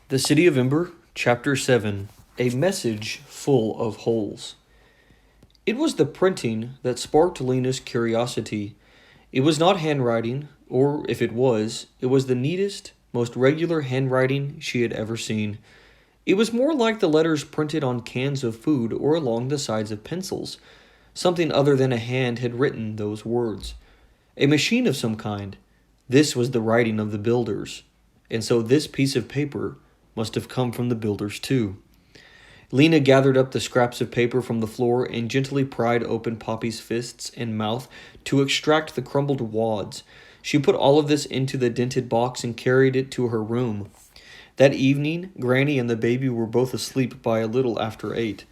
The City of Ember, Chapter 7. A Message Full of Holes. It was the printing that sparked Lena's curiosity. It was not handwriting, or if it was the neatest, most regular handwriting she had ever seen. It was more like the letters printed on cans of food or along the sides of pencils. Something other than a hand had written those words. A machine of some kind. This was the writing of the builders. And so this piece of paper must have come from the builders too. Lena gathered up the scraps of paper from the floor and gently pried open Poppy's fists and mouth to extract the crumbled wads. She put all of this into the dented box and carried it to her room. That evening, Granny and the baby were both asleep by a little after 8.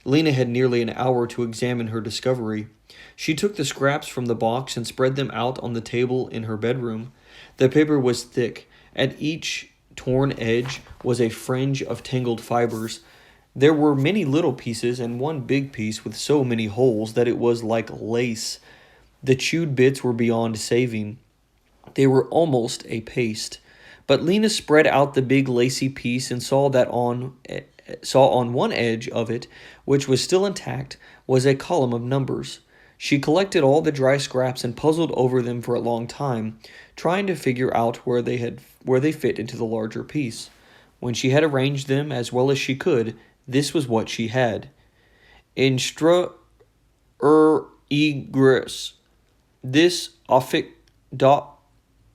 Lena had nearly an hour to examine her discovery. She took the scraps from the box and spread them out on the table in her bedroom. The paper was thick. At each torn edge was a fringe of tangled fibers. There were many little pieces and one big piece with so many holes that it was like lace. The chewed bits were beyond saving. They were almost a paste. But Lena spread out the big lacy piece and saw on one edge of it, which was still intact, was a column of numbers. She collected all the dry scraps and puzzled over them for a long time, trying to figure out where they fit into the larger piece. When she had arranged them as well as she could, this was what she had. Instra egris. This offic dot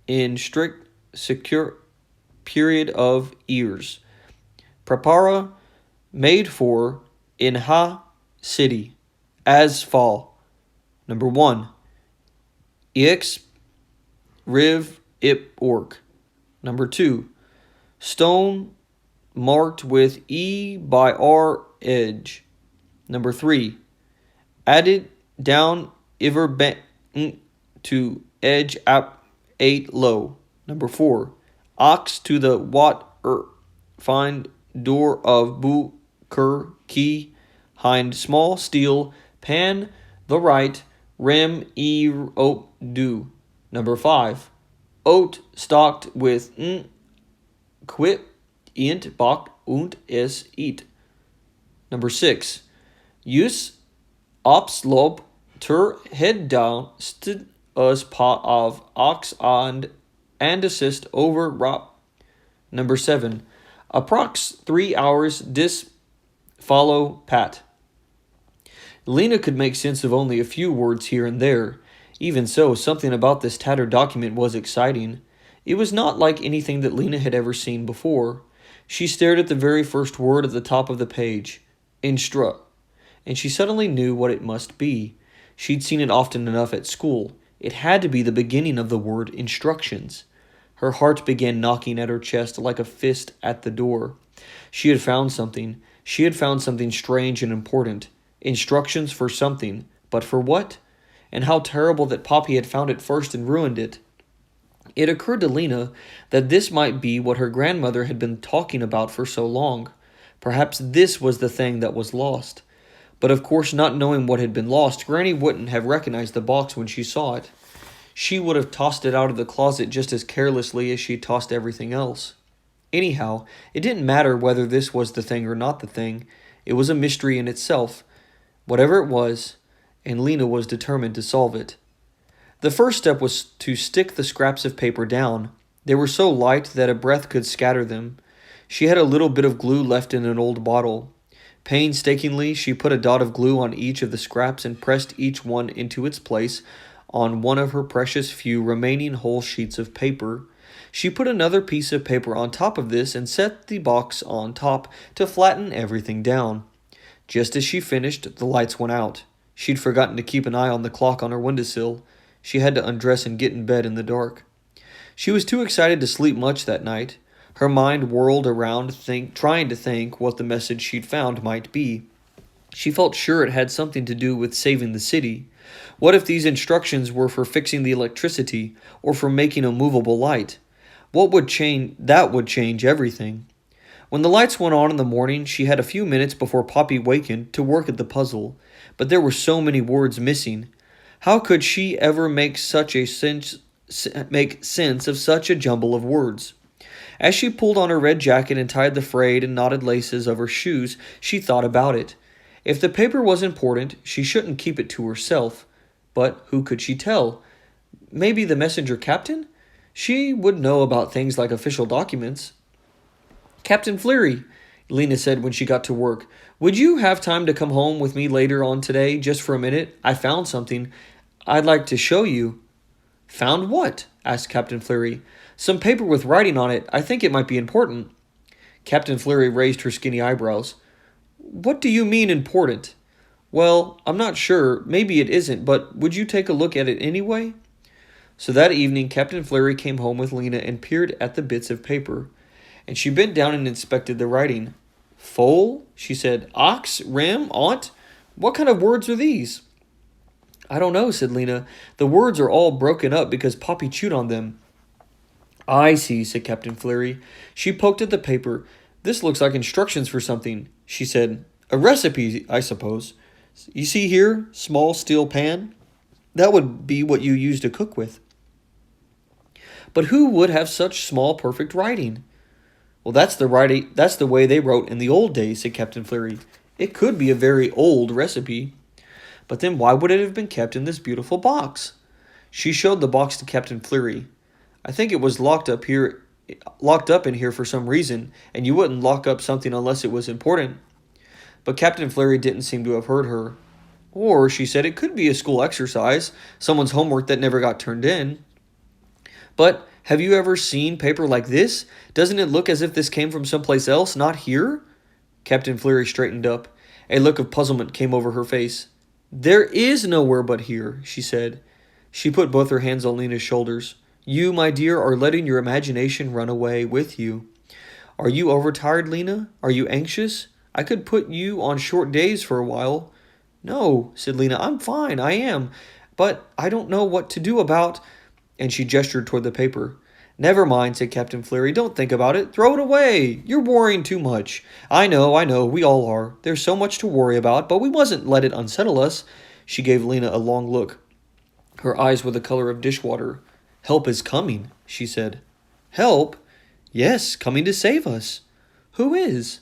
in strict secure period of ears. Prepara made for in ha city as fall. Number 1. Ex riv ip orc. Number 2. Stone marked with E by R edge. Number 3. Added down iver bent to edge up 8 low. Number 4. Ox to the wat find door of bu ker key hind small steel pan the right rem e oat do. Number 5. Oat stocked with quit int bak und es eat. Number 6. Use ops lob tur head down stud us pa of ox and assist over rop. Number 7. Approx 3 hours dis follow pat. Lena could make sense of only a few words here and there. Even so, something about this tattered document was exciting. It was not like anything that Lena had ever seen before. She stared at the very first word at the top of the page, instru, and she suddenly knew what it must be. She'd seen it often enough at school. It had to be the beginning of the word instructions. Her heart began knocking at her chest like a fist at the door. She had found something. She had found something strange and important. Instructions for something, but for what? And how terrible that Poppy had found it first and ruined it. It occurred to Lena that this might be what her grandmother had been talking about for so long. Perhaps this was the thing that was lost. But of course, not knowing what had been lost, Granny wouldn't have recognized the box when she saw it. She would have tossed it out of the closet just as carelessly as she tossed everything else. Anyhow, it didn't matter whether this was the thing or not the thing. It was a mystery in itself. Whatever it was, and Lena was determined to solve it. The first step was to stick the scraps of paper down. They were so light that a breath could scatter them. She had a little bit of glue left in an old bottle. Painstakingly, she put a dot of glue on each of the scraps and pressed each one into its place on one of her precious few remaining whole sheets of paper. She put another piece of paper on top of this and set the box on top to flatten everything down. Just as she finished, the lights went out. She'd forgotten to keep an eye on the clock on her windowsill. She had to undress and get in bed in the dark. She was too excited to sleep much that night. Her mind whirled around, trying to think what the message she'd found might be. She felt sure it had something to do with saving the city. What if these instructions were for fixing the electricity or for making a movable light? That would change everything. When the lights went on in the morning, she had a few minutes before Poppy wakened to work at the puzzle, but there were so many words missing. How could she ever make sense of such a jumble of words? As she pulled on her red jacket and tied the frayed and knotted laces of her shoes, she thought about it. If the paper was important, she shouldn't keep it to herself. But who could she tell? Maybe the messenger captain? She would know about things like official documents. Captain Fleury, Lena said when she got to work, would you have time to come home with me later on today, just for a minute? I found something I'd like to show you. Found what? Asked Captain Fleury. Some paper with writing on it. I think it might be important. Captain Fleury raised her skinny eyebrows. What do you mean important? Well, I'm not sure. Maybe it isn't, but would you take a look at it anyway? So that evening, Captain Fleury came home with Lena and peered at the bits of paper. And she bent down and inspected the writing. Foal, she said. Ox, rim, aunt. What kind of words are these? I don't know, said Lena. The words are all broken up because Poppy chewed on them. I see, said Captain Fleury. She poked at the paper. This looks like instructions for something, she said. A recipe, I suppose. You see here, small steel pan? That would be what you use to cook with. But who would have such small, perfect writing? Well, that's the way they wrote in the old days, said Captain Fleury. It could be a very old recipe. But then why would it have been kept in this beautiful box? She showed the box to Captain Fleury. I think it was locked up in here for some reason, and you wouldn't lock up something unless it was important. But Captain Fleury didn't seem to have heard her. Or, she said, it could be a school exercise, someone's homework that never got turned in. But have you ever seen paper like this? Doesn't it look as if this came from someplace else, not here? Captain Fleury straightened up. A look of puzzlement came over her face. There is nowhere but here, she said. She put both her hands on Lena's shoulders. You, my dear, are letting your imagination run away with you. Are you overtired, Lena? Are you anxious? I could put you on short days for a while. No, said Lena, I'm fine, I am. But I don't know what to do about... And she gestured toward the paper. Never mind, said Captain Fleury. Don't think about it. Throw it away. You're worrying too much. I know. We all are. There's so much to worry about, but we mustn't let it unsettle us. She gave Lena a long look. Her eyes were the color of dishwater. Help is coming, she said. Help? Yes, coming to save us. Who is?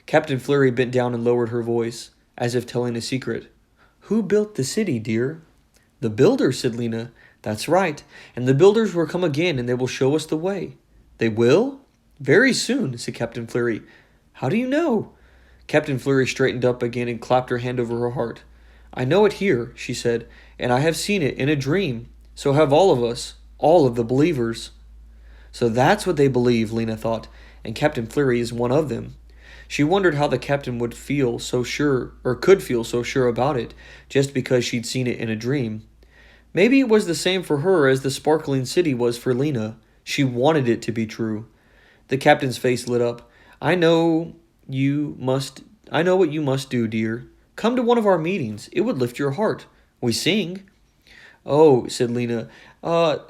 Captain Fleury bent down and lowered her voice, as if telling a secret. Who built the city, dear? The builders, said Lena. That's right, and the builders will come again, and they will show us the way. They will? Very soon, said Captain Fleury. How do you know? Captain Fleury straightened up again and clapped her hand over her heart. I know it here, she said, and I have seen it in a dream. So have all of us, all of the believers. So that's what they believe, Lena thought, and Captain Fleury is one of them. She wondered how the captain would feel so sure, or could feel so sure about it, just because she'd seen it in a dream. Maybe it was the same for her as the sparkling city was for Lena. She wanted it to be true. The captain's face lit up. I know what you must do, dear. Come to one of our meetings. It would lift your heart. We sing. Oh, said Lena.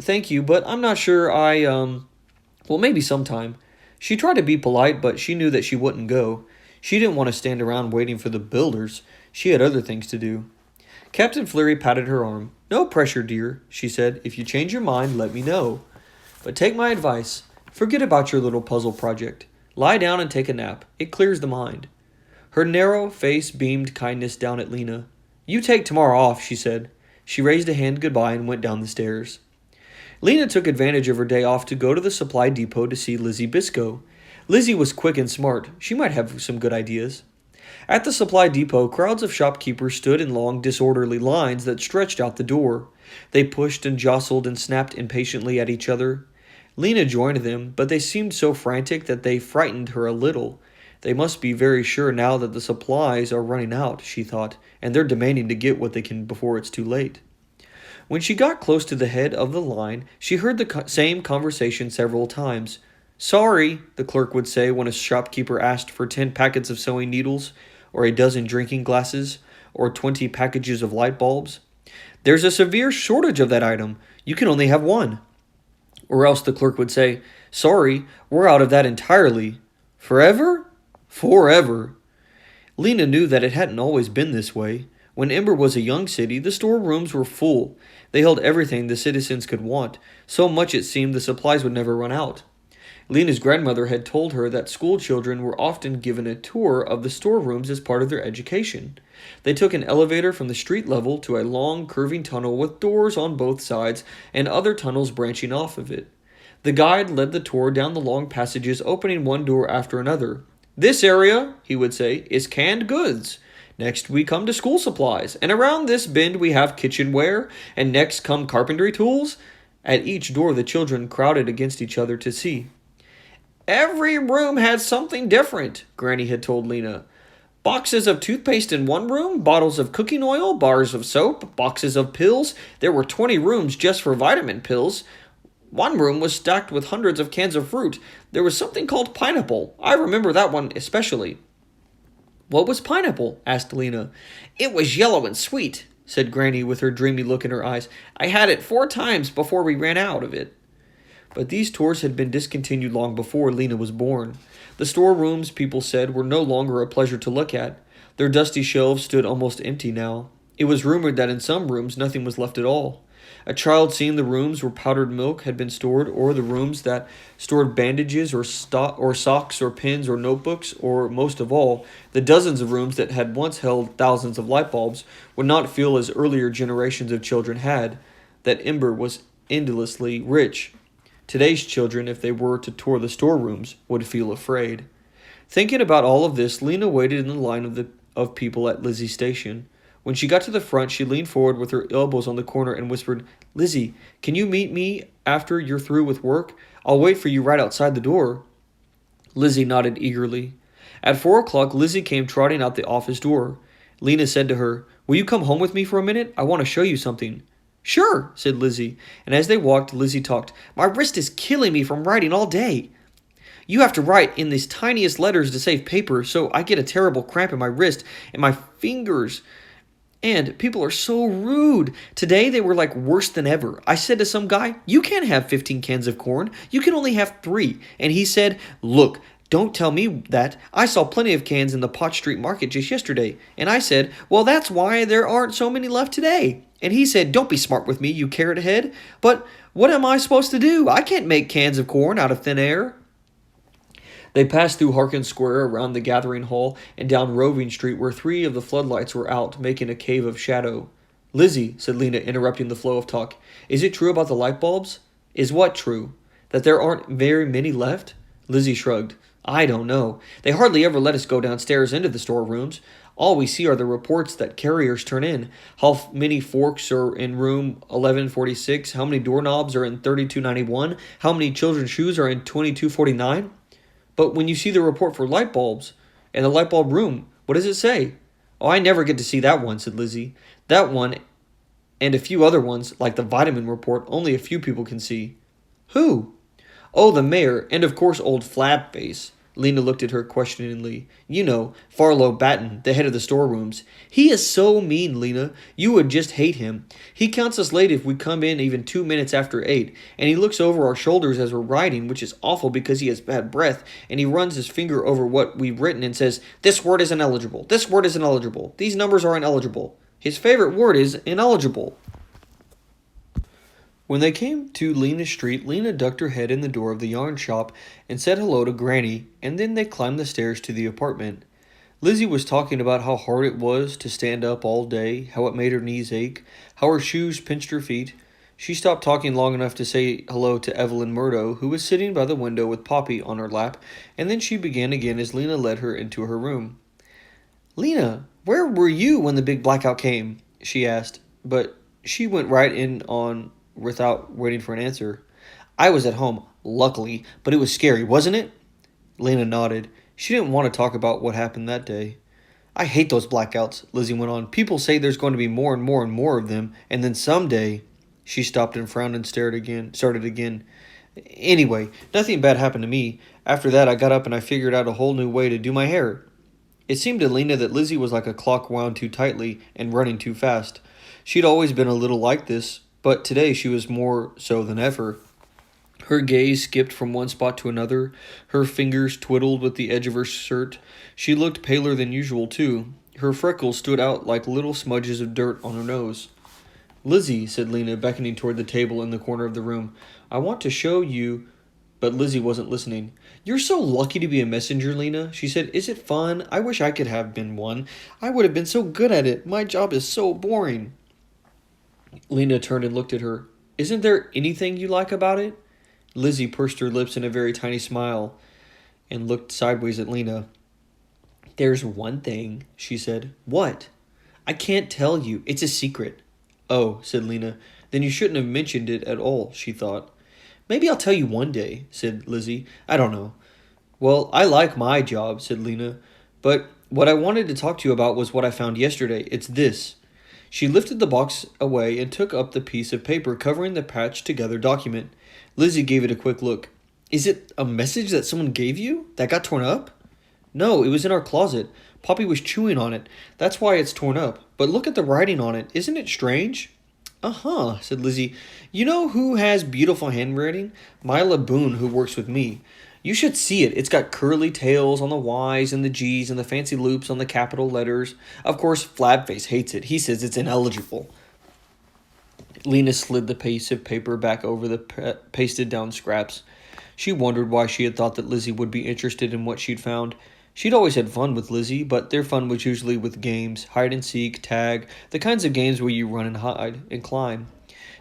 Thank you, but I'm not sure well, maybe sometime. She tried to be polite, but she knew that she wouldn't go. She didn't want to stand around waiting for the builders. She had other things to do. Captain Fleury patted her arm. No pressure, dear, she said. If you change your mind, let me know. But take my advice. Forget about your little puzzle project. Lie down and take a nap. It clears the mind. Her narrow face beamed kindness down at Lena. You take tomorrow off, she said. She raised a hand goodbye and went down the stairs. Lena took advantage of her day off to go to the supply depot to see Lizzie Biscoe. Lizzie was quick and smart. She might have some good ideas. At the supply depot, crowds of shopkeepers stood in long, disorderly lines that stretched out the door. They pushed and jostled and snapped impatiently at each other. Lena joined them, but they seemed so frantic that they frightened her a little. They must be very sure now that the supplies are running out, she thought, and they're demanding to get what they can before it's too late. When she got close to the head of the line, she heard the same conversation several times. Sorry, the clerk would say when a shopkeeper asked for 10 packets of sewing needles, or a dozen drinking glasses, or 20 packages of light bulbs. There's a severe shortage of that item. You can only have one. Or else the clerk would say, sorry, we're out of that entirely. Forever? Forever. Lena knew that it hadn't always been this way. When Ember was a young city, the storerooms were full. They held everything the citizens could want. So much it seemed the supplies would never run out. Lena's grandmother had told her that school children were often given a tour of the storerooms as part of their education. They took an elevator from the street level to a long, curving tunnel with doors on both sides and other tunnels branching off of it. The guide led the tour down the long passages, opening one door after another. "This area," he would say, "is canned goods. Next we come to school supplies, and around this bend we have kitchenware, and next come carpentry tools." At each door the children crowded against each other to see. Every room had something different, Granny had told Lena. Boxes of toothpaste in one room, bottles of cooking oil, bars of soap, boxes of pills. There were 20 rooms just for vitamin pills. One room was stacked with hundreds of cans of fruit. There was something called pineapple. I remember that one especially. What was pineapple? Asked Lena. It was yellow and sweet, said Granny with her dreamy look in her eyes. I had it 4 times before we ran out of it. But these tours had been discontinued long before Lena was born. The storerooms, people said, were no longer a pleasure to look at. Their dusty shelves stood almost empty now. It was rumored that in some rooms nothing was left at all. A child seeing the rooms where powdered milk had been stored, or the rooms that stored bandages or socks or pens or notebooks, or, most of all, the dozens of rooms that had once held thousands of light bulbs, would not feel as earlier generations of children had, that Ember was endlessly rich. Today's children, if they were to tour the storerooms, would feel afraid. Thinking about all of this, Lena waited in the line of people at Lizzie's station. When she got to the front, she leaned forward with her elbows on the corner and whispered, Lizzie, can you meet me after you're through with work? I'll wait for you right outside the door. Lizzie nodded eagerly. At 4 o'clock, Lizzie came trotting out the office door. Lena said to her, Will you come home with me for a minute? I want to show you something. Sure, said Lizzie, and as they walked, Lizzie talked. My wrist is killing me from writing all day. You have to write in these tiniest letters to save paper, so I get a terrible cramp in my wrist and my fingers. And people are so rude. Today they were like worse than ever. I said to some guy, you can't have 15 cans of corn. You can only have 3. And he said, look, don't tell me that. I saw plenty of cans in the Pot Street Market just yesterday. And I said, well, that's why there aren't so many left today. And he said, don't be smart with me, you carrot head. But what am I supposed to do? I can't make cans of corn out of thin air. They passed through Harkins Square, around the gathering hall, and down Roving Street, where 3 of the floodlights were out, making a cave of shadow. Lizzie, said Lena, interrupting the flow of talk, is it true about the light bulbs? Is what true? That there aren't very many left? Lizzie shrugged. I don't know. They hardly ever let us go downstairs into the storerooms. All we see are the reports that carriers turn in. How many forks are in room 1146? How many doorknobs are in 3291? How many children's shoes are in 2249? But when you see the report for light bulbs and the light bulb room, what does it say? Oh, I never get to see that one, said Lizzie. That one and a few other ones, like the vitamin report, only a few people can see. Who? Oh, the mayor, and of course old Flabface. Lena looked at her questioningly. You know, Farlow Batten, the head of the storerooms. He is so mean, Lena. You would just hate him. He counts us late if we come in even 2 minutes after 8, and he looks over our shoulders as we're writing, which is awful because he has bad breath, and he runs his finger over what we've written and says, this word is ineligible, this word is ineligible, these numbers are ineligible. His favorite word is ineligible. When they came to Lena Street, Lena ducked her head in the door of the yarn shop and said hello to Granny, and then they climbed the stairs to the apartment. Lizzie was talking about how hard it was to stand up all day, how it made her knees ache, how her shoes pinched her feet. She stopped talking long enough to say hello to Evelyn Murdo, who was sitting by the window with Poppy on her lap, and then she began again as Lena led her into her room. Lena, where were you when the big blackout came? She asked, but she went right in on without waiting for an answer. I was at home, luckily, but it was scary, wasn't it? Lena nodded. She didn't want to talk about what happened that day. I hate those blackouts, Lizzie went on. People say there's going to be more and more and more of them, and then someday... She stopped and frowned and started again. Anyway, nothing bad happened to me. After that, I got up and I figured out a whole new way to do my hair. It seemed to Lena that Lizzie was like a clock wound too tightly and running too fast. She'd always been a little like this, but today she was more so than ever. Her gaze skipped from one spot to another. Her fingers twiddled with the edge of her shirt. She looked paler than usual, too. Her freckles stood out like little smudges of dirt on her nose. Lizzie, said Lena, beckoning toward the table in the corner of the room, I want to show you But Lizzie wasn't listening. "You're so lucky to be a messenger, Lena," she said. "Is it fun? I wish I could have been one. I would have been so good at it. My job is so boring." Lena turned and looked at her. "Isn't there anything you like about it?" Lizzie pursed her lips in a very tiny smile and looked sideways at Lena. "There's one thing," she said. "What?" "I can't tell you. It's a secret." "Oh," said Lena. "Then you shouldn't have mentioned it at all," she thought. "Maybe I'll tell you one day," said Lizzie. "I don't know." "Well, I like my job," said Lena. "But what I wanted to talk to you about was what I found yesterday. It's this." She lifted the box away and took up the piece of paper covering the patched-together document. Lizzie gave it a quick look. "Is it a message that someone gave you that got torn up?" "No, it was in our closet. Poppy was chewing on it. That's why it's torn up. But look at the writing on it. Isn't it strange?" "Uh-huh," said Lizzie. "You know who has beautiful handwriting? Myla Boone, who works with me. You should see it. It's got curly tails on the Y's and the G's and the fancy loops on the capital letters. Of course, Flabface hates it. He says it's ineligible." Lena slid the piece of paper back over the pasted-down scraps. She wondered why she had thought that Lizzie would be interested in what she'd found. She'd always had fun with Lizzie, but their fun was usually with games, hide-and-seek, tag, the kinds of games where you run and hide and climb.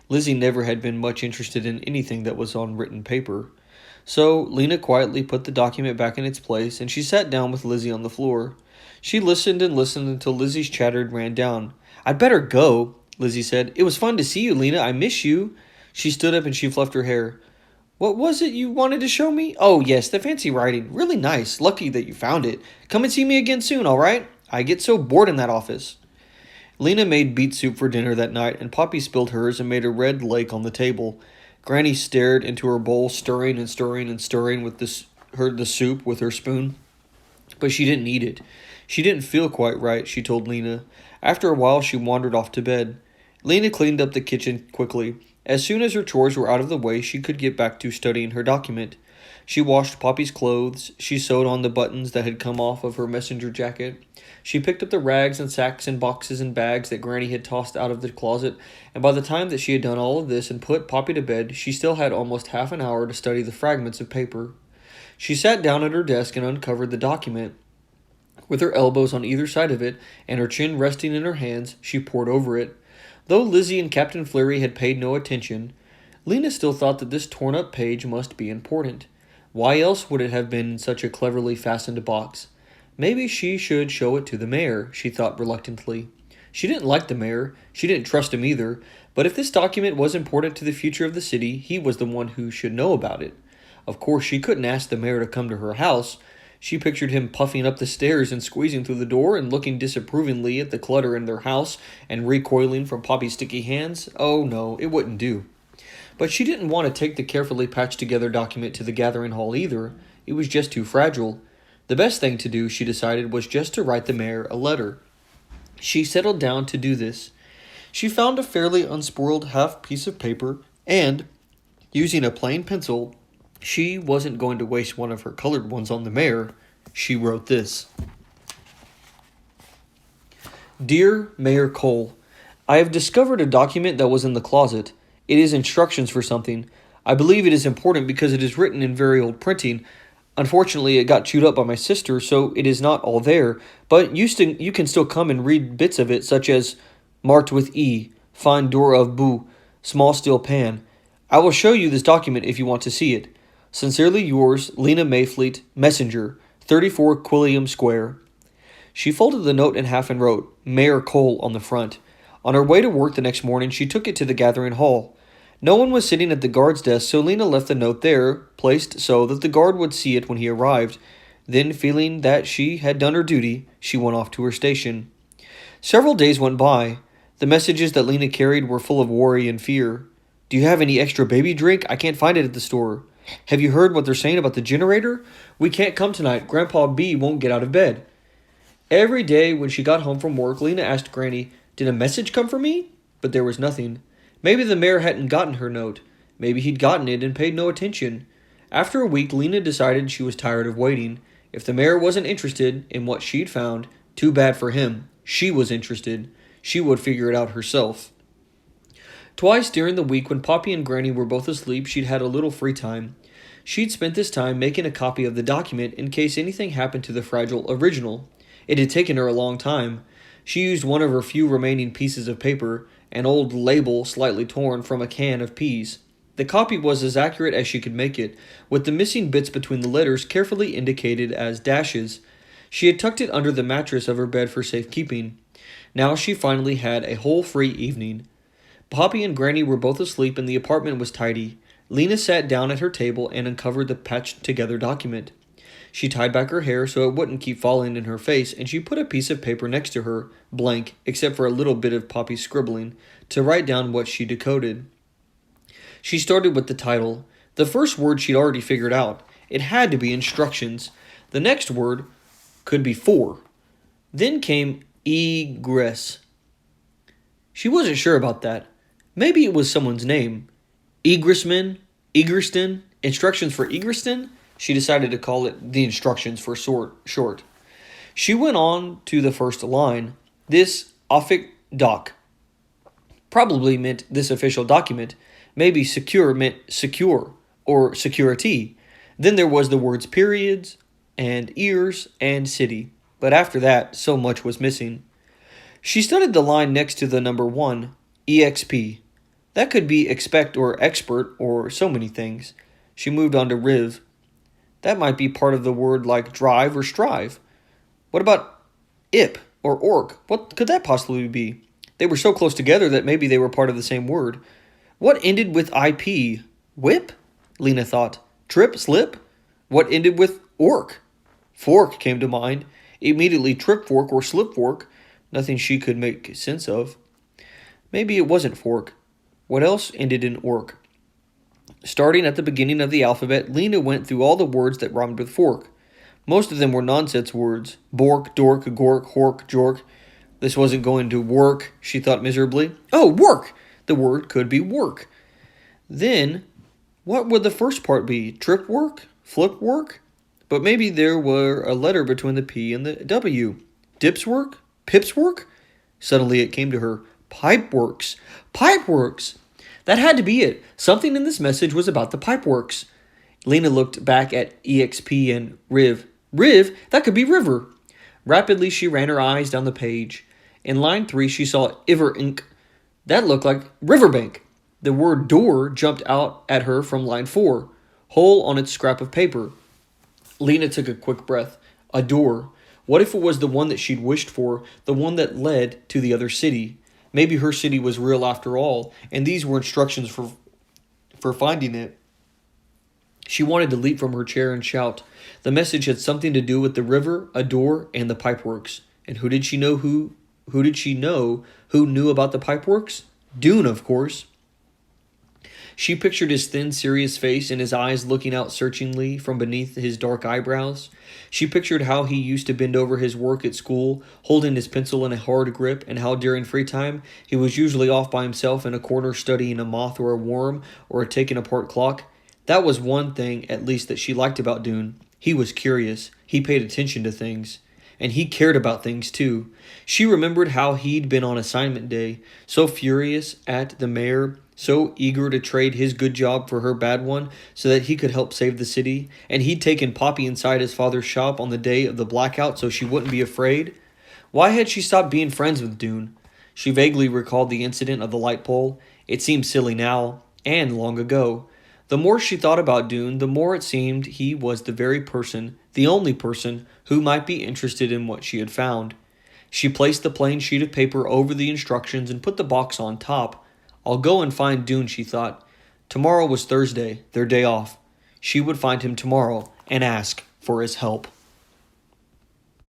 Lizzie never had been much interested in anything that was on written paper. So Lena quietly put the document back in its place, and she sat down with Lizzie on the floor. She listened and listened until Lizzie's chatter ran down. "I'd better go," Lizzie said. "It was fun to see you, Lena. I miss you." She stood up and she fluffed her hair. "What was it you wanted to show me?" "Oh, yes, the fancy writing. Really nice. Lucky that you found it. Come and see me again soon, all right? I get so bored in that office." Lena made beet soup for dinner that night, and Poppy spilled hers and made a red lake on the table. Granny stared into her bowl, stirring and stirring and stirring with the soup with her spoon. But she didn't eat it. She didn't feel quite right, she told Lena. After a while, she wandered off to bed. Lena cleaned up the kitchen quickly. As soon as her chores were out of the way, she could get back to studying her document. She washed Poppy's clothes. She sewed on the buttons that had come off of her messenger jacket. She picked up the rags and sacks and boxes and bags that Granny had tossed out of the closet, and by the time that she had done all of this and put Poppy to bed, she still had almost half an hour to study the fragments of paper. She sat down at her desk and uncovered the document. With her elbows on either side of it, and her chin resting in her hands, she pored over it. Though Lizzie and Captain Flurry had paid no attention, Lena still thought that this torn-up page must be important. Why else would it have been in such a cleverly fastened box? Maybe she should show it to the mayor, she thought reluctantly. She didn't like the mayor. She didn't trust him either. But if this document was important to the future of the city, he was the one who should know about it. Of course, she couldn't ask the mayor to come to her house. She pictured him puffing up the stairs and squeezing through the door and looking disapprovingly at the clutter in their house and recoiling from Poppy's sticky hands. Oh no, it wouldn't do. But she didn't want to take the carefully patched-together document to the gathering hall either. It was just too fragile. The best thing to do, she decided, was just to write the mayor a letter. She settled down to do this. She found a fairly unspoiled half piece of paper, and, using a plain pencil, she wasn't going to waste one of her colored ones on the mayor. She wrote this. Dear Mayor Cole, I have discovered a document that was in the closet. It is instructions for something. I believe it is important because it is written in very old printing. Unfortunately, it got chewed up by my sister, so it is not all there, but you can still come and read bits of it, such as marked with E, fine door of Boo, small steel pan. I will show you this document if you want to see it. Sincerely yours, Lena Mayfleet, Messenger, 34 Quilliam Square. She folded the note in half and wrote, Mayor Cole, on the front. On her way to work the next morning, she took it to the gathering hall. No one was sitting at the guard's desk, so Lena left the note there, placed so that the guard would see it when he arrived. Then, feeling that she had done her duty, she went off to her station. Several days went by. The messages that Lena carried were full of worry and fear. Do you have any extra baby drink? I can't find it at the store. Have you heard what they're saying about the generator? We can't come tonight. Grandpa B won't get out of bed. Every day when she got home from work, Lena asked Granny, Did a message come for me? But there was nothing. Maybe the mayor hadn't gotten her note. Maybe he'd gotten it and paid no attention. After a week, Lena decided she was tired of waiting. If the mayor wasn't interested in what she'd found, too bad for him. She was interested. She would figure it out herself. Twice during the week when Poppy and Granny were both asleep, she'd had a little free time. She'd spent this time making a copy of the document in case anything happened to the fragile original. It had taken her a long time. She used one of her few remaining pieces of paper, an old label slightly torn from a can of peas. The copy was as accurate as she could make it, with the missing bits between the letters carefully indicated as dashes. She had tucked it under the mattress of her bed for safekeeping. Now she finally had a whole free evening. Poppy and Granny were both asleep and the apartment was tidy. Lena sat down at her table and uncovered the patched-together document. She tied back her hair so it wouldn't keep falling in her face, and she put a piece of paper next to her, blank, except for a little bit of Poppy's scribbling, to write down what she decoded. She started with the title. The first word she'd already figured out. It had to be instructions. The next word could be for. Then came egress. She wasn't sure about that. Maybe it was someone's name. Egressman? Egreston? Instructions for Egreston? She decided to call it the instructions for short. She went on to the first line. This offic doc. Probably meant this official document. Maybe secure meant secure or security. Then there was the words periods and ears and city. But after that, so much was missing. She studied the line next to the number 1, EXP. That could be expect or expert or so many things. She moved on to Riv. That might be part of the word like drive or strive. What about ip or orc? What could that possibly be? They were so close together that maybe they were part of the same word. What ended with IP? Whip? Lena thought. Trip, slip? What ended with orc? Fork came to mind. Immediately trip fork or slip fork. Nothing she could make sense of. Maybe it wasn't fork. What else ended in orc? Starting at the beginning of the alphabet, Lena went through all the words that rhymed with fork. Most of them were nonsense words. Bork, dork, gork, hork, jork. This wasn't going to work, she thought miserably. Oh, work! The word could be work. Then, what would the first part be? Trip work? Flip work? But maybe there were a letter between the P and the W. Dips work? Pips work? Suddenly it came to her. Pipeworks. Pipeworks! That had to be it. Something in this message was about the pipeworks. Lena looked back at EXP and Riv. Riv? That could be river. Rapidly she ran her eyes down the page. In line 3 she saw Iver Ink. That looked like riverbank. The word door jumped out at her from line 4. Hole on its scrap of paper. Lena took a quick breath. A door. What if it was the one that she'd wished for, the one that led to the other city? Maybe her city was real after all, and these were instructions for finding it. She wanted to leap from her chair and shout. The message had something to do with the river, a door, and the pipeworks. And who did she know who knew about the pipeworks? Dune, of course. She pictured his thin, serious face and his eyes looking out searchingly from beneath his dark eyebrows. She pictured how he used to bend over his work at school, holding his pencil in a hard grip, and how during free time he was usually off by himself in a corner studying a moth or a worm or a taken-apart clock. That was one thing, at least, that she liked about Dune. He was curious. He paid attention to things. And he cared about things, too. She remembered how he'd been on assignment day, so furious at the mayor, so eager to trade his good job for her bad one so that he could help save the city, and he'd taken Poppy inside his father's shop on the day of the blackout so she wouldn't be afraid. Why had she stopped being friends with Dune? She vaguely recalled the incident of the light pole. It seemed silly now, and long ago. The more she thought about Dune, the more it seemed he was the very person, the only person, who might be interested in what she had found. She placed the plain sheet of paper over the instructions and put the box on top. I'll go and find Dune, she thought. Tomorrow was Thursday, their day off. She would find him tomorrow and ask for his help.